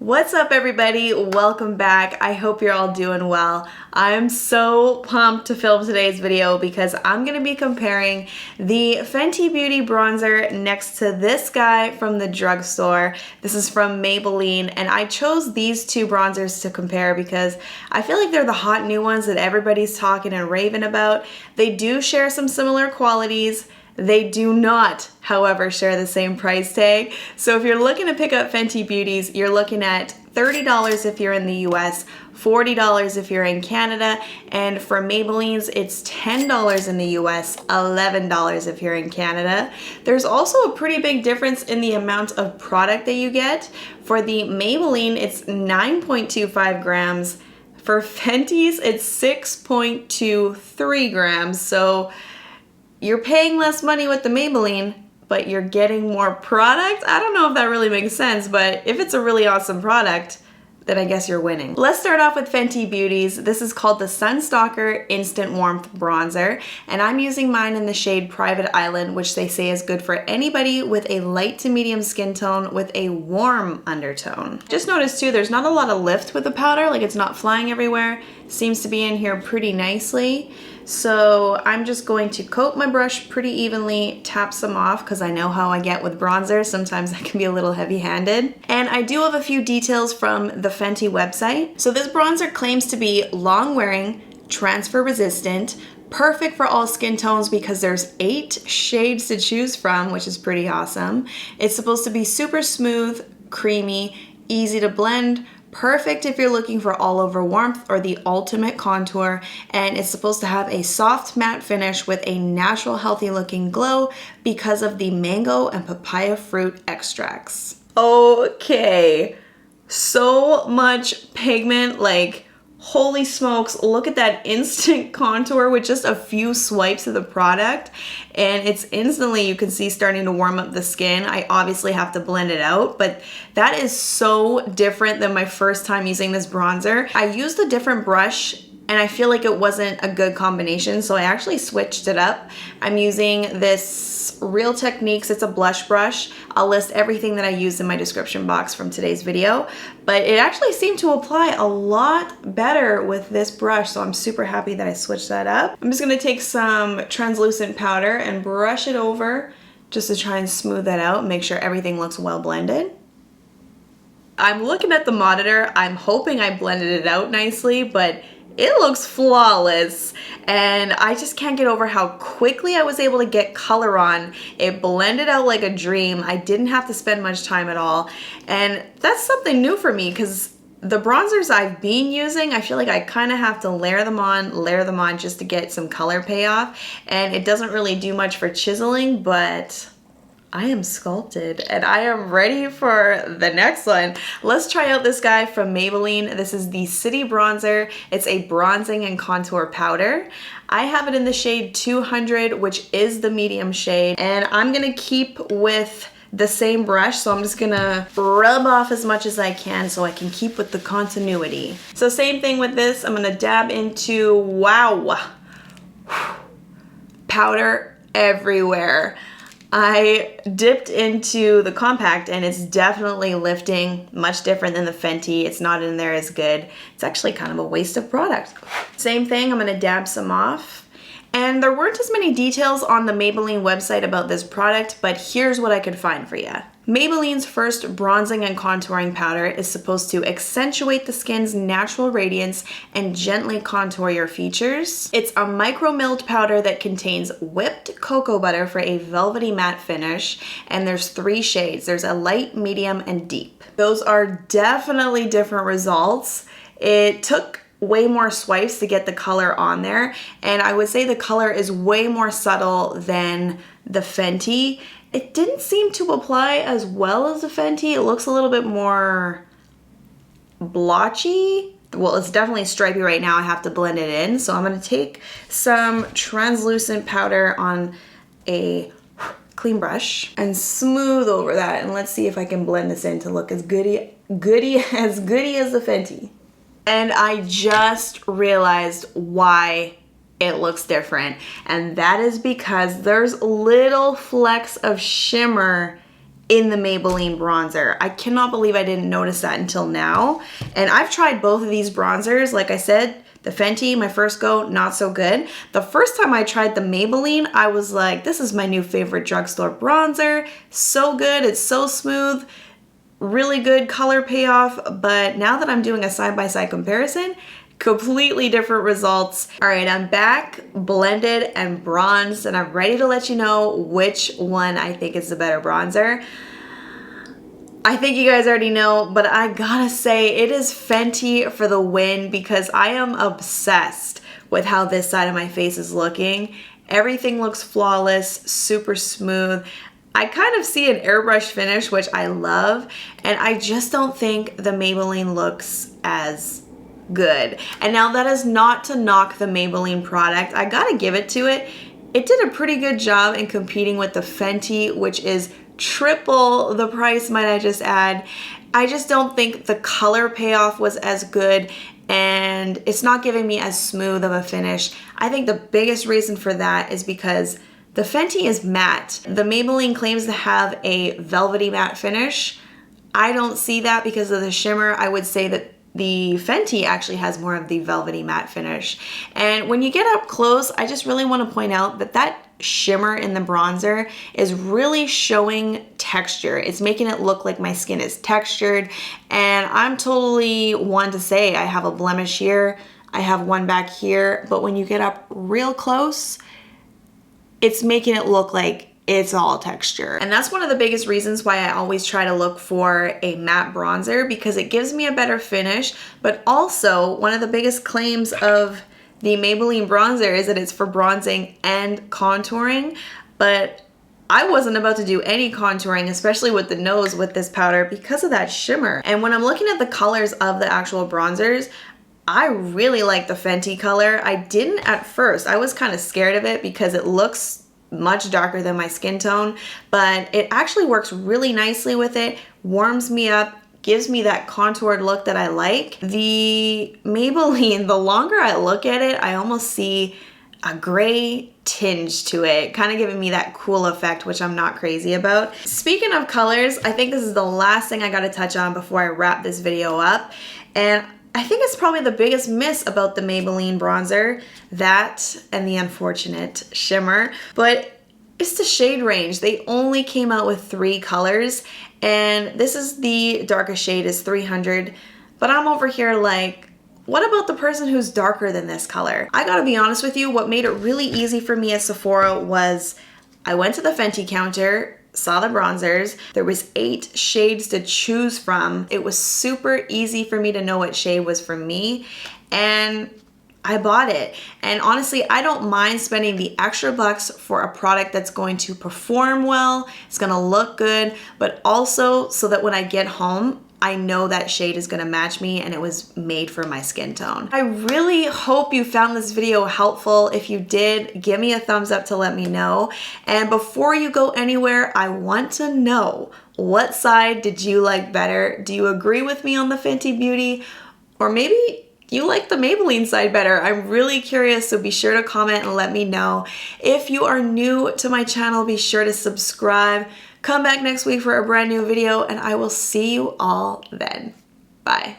What's up everybody? Welcome back. I hope you're all doing well. I'm so pumped to film today's video because I'm going to be comparing the Fenty Beauty bronzer next to this guy from the drugstore. This is from Maybelline, and I chose these two bronzers to compare because I feel like they're the hot new ones that everybody's talking and raving about. They do share some similar qualities. They do not, however, share the same price tag. So if you're looking to pick up Fenty Beauties, you're looking at $30 if you're in the US, $40 if you're in Canada, and for Maybelline's, it's $10 in the US, $11 if you're in Canada. There's also a pretty big difference in the amount of product that you get. For the Maybelline, it's 9.25 grams. For Fenty's, it's 6.23 grams. So you're paying less money with the Maybelline, but you're getting more product. I don't know if that really makes sense, but if it's a really awesome product, then I guess you're winning. Let's start off with Fenty Beauty's. This is called the Stalk'r Instant Warmth Bronzer, and I'm using mine in the shade Private Island, which they say is good for anybody with a light to medium skin tone with a warm undertone. Just notice too, there's not a lot of lift with the powder, like it's not flying everywhere. Seems to be in here pretty nicely. So I'm just going to coat my brush pretty evenly, tap some off because I know how I get with bronzers. Sometimes I can be a little heavy-handed. And I do have a few details from the Fenty website. So this bronzer claims to be long-wearing, transfer-resistant, perfect for all skin tones because there's 8 shades to choose from, which is pretty awesome. It's supposed to be super smooth, creamy, easy to blend, perfect if you're looking for all over warmth or the ultimate contour, and it's supposed to have a soft matte finish with a natural healthy looking glow because of the mango and papaya fruit extracts. Okay, so much pigment, like holy smokes, look at that instant contour with just a few swipes of the product, and it's instantly, you can see, starting to warm up the skin. I obviously have to blend it out, but that is so different than my first time using this bronzer. I used a different brush and I feel like it wasn't a good combination, so I actually switched it up. I'm using this Real Techniques, it's a blush brush. I'll list everything that I used in my description box from today's video, but it actually seemed to apply a lot better with this brush, so I'm super happy that I switched that up. I'm just gonna take some translucent powder and brush it over just to try and smooth that out, make sure everything looks well blended. I'm looking at the monitor, I'm hoping I blended it out nicely, but it looks flawless, and I just can't get over how quickly I was able to get color on. It blended out like a dream. I didn't have to spend much time at all, and that's something new for me because the bronzers I've been using, I feel like I kind of have to layer them on just to get some color payoff, and it doesn't really do much for chiseling, but I am sculpted and I am ready for the next one. Let's try out this guy from Maybelline. This is the City Bronzer. It's a bronzing and contour powder. I have it in the shade 200, which is the medium shade, and I'm gonna keep with the same brush, so I'm just gonna rub off as much as I can so I can keep with the continuity. So same thing with this, I'm gonna dab into, wow, powder everywhere. I dipped into the compact and it's definitely lifting, much different than the Fenty. It's not in there as good. It's actually kind of a waste of product. Same thing, I'm gonna dab some off. And there weren't as many details on the Maybelline website about this product, but here's what I could find for you. Maybelline's first bronzing and contouring powder is supposed to accentuate the skin's natural radiance and gently contour your features. It's a micro-milled powder that contains whipped cocoa butter for a velvety matte finish, and there's 3 shades. There's a light, medium, and deep. Those are definitely different results. It took way more swipes to get the color on there, and I would say the color is way more subtle than the Fenty. It didn't seem to apply as well as the Fenty. It looks a little bit more blotchy. Well, it's definitely stripy right now. I have to blend it in. So I'm gonna take some translucent powder on a clean brush and smooth over that. And let's see if I can blend this in to look as goody as the Fenty. And I just realized why it looks different, and that is because there's little flecks of shimmer in the Maybelline bronzer. I cannot believe I didn't notice that until now. And I've tried both of these bronzers. Like I said, the Fenty, my first go, not so good. The first time I tried the Maybelline, I was like, this is my new favorite drugstore bronzer. So good, it's so smooth, really good color payoff. But now that I'm doing a side-by-side comparison, completely different results. All right, I'm back, blended and bronzed, and I'm ready to let you know which one I think is the better bronzer. I think you guys already know, but I gotta say it is Fenty for the win because I am obsessed with how this side of my face is looking. Everything looks flawless, super smooth. I kind of see an airbrush finish, which I love, and I just don't think the Maybelline looks as good. And now that is not to knock the Maybelline product. I gotta give it to it. It did a pretty good job in competing with the Fenty, which is triple the price, might I just add. I just don't think the color payoff was as good, and it's not giving me as smooth of a finish. I think the biggest reason for that is because the Fenty is matte. The Maybelline claims to have a velvety matte finish. I don't see that because of the shimmer. I would say that the Fenty actually has more of the velvety matte finish. And when you get up close, I just really want to point out that that shimmer in the bronzer is really showing texture. It's making it look like my skin is textured. And I'm totally one to say I have a blemish here, I have one back here, but when you get up real close, it's making it look like it's all texture. And that's one of the biggest reasons why I always try to look for a matte bronzer, because it gives me a better finish. But also, one of the biggest claims of the Maybelline bronzer is that it's for bronzing and contouring. But I wasn't about to do any contouring, especially with the nose with this powder, because of that shimmer. And when I'm looking at the colors of the actual bronzers, I really like the Fenty color. I didn't at first. I was kind of scared of it because it looks much darker than my skin tone, but it actually works really nicely with it, warms me up, gives me that contoured look that I like. The Maybelline, the longer I look at it, I almost see a gray tinge to it, kind of giving me that cool effect, which I'm not crazy about. Speaking of colors, I think this is the last thing I gotta touch on before I wrap this video up. And I think it's probably the biggest miss about the Maybelline bronzer, that and the unfortunate shimmer, but it's the shade range. They only came out with 3 colors, and this is the darkest shade is 300, but I'm over here like, what about the person who's darker than this color? I gotta be honest with you, what made it really easy for me at Sephora was I went to the Fenty counter, saw the bronzers. There was 8 shades to choose from. It was super easy for me to know what shade was for me, and I bought it. And honestly, I don't mind spending the extra bucks for a product that's going to perform well, it's gonna look good, but also so that when I get home, I know that shade is gonna match me and it was made for my skin tone. I really hope you found this video helpful. If you did, give me a thumbs up to let me know. And before you go anywhere, I want to know, what side did you like better? Do you agree with me on the Fenty Beauty? Or maybe you like the Maybelline side better? I'm really curious, so be sure to comment and let me know. If you are new to my channel, be sure to subscribe. Come back next week for a brand new video, and I will see you all then. Bye.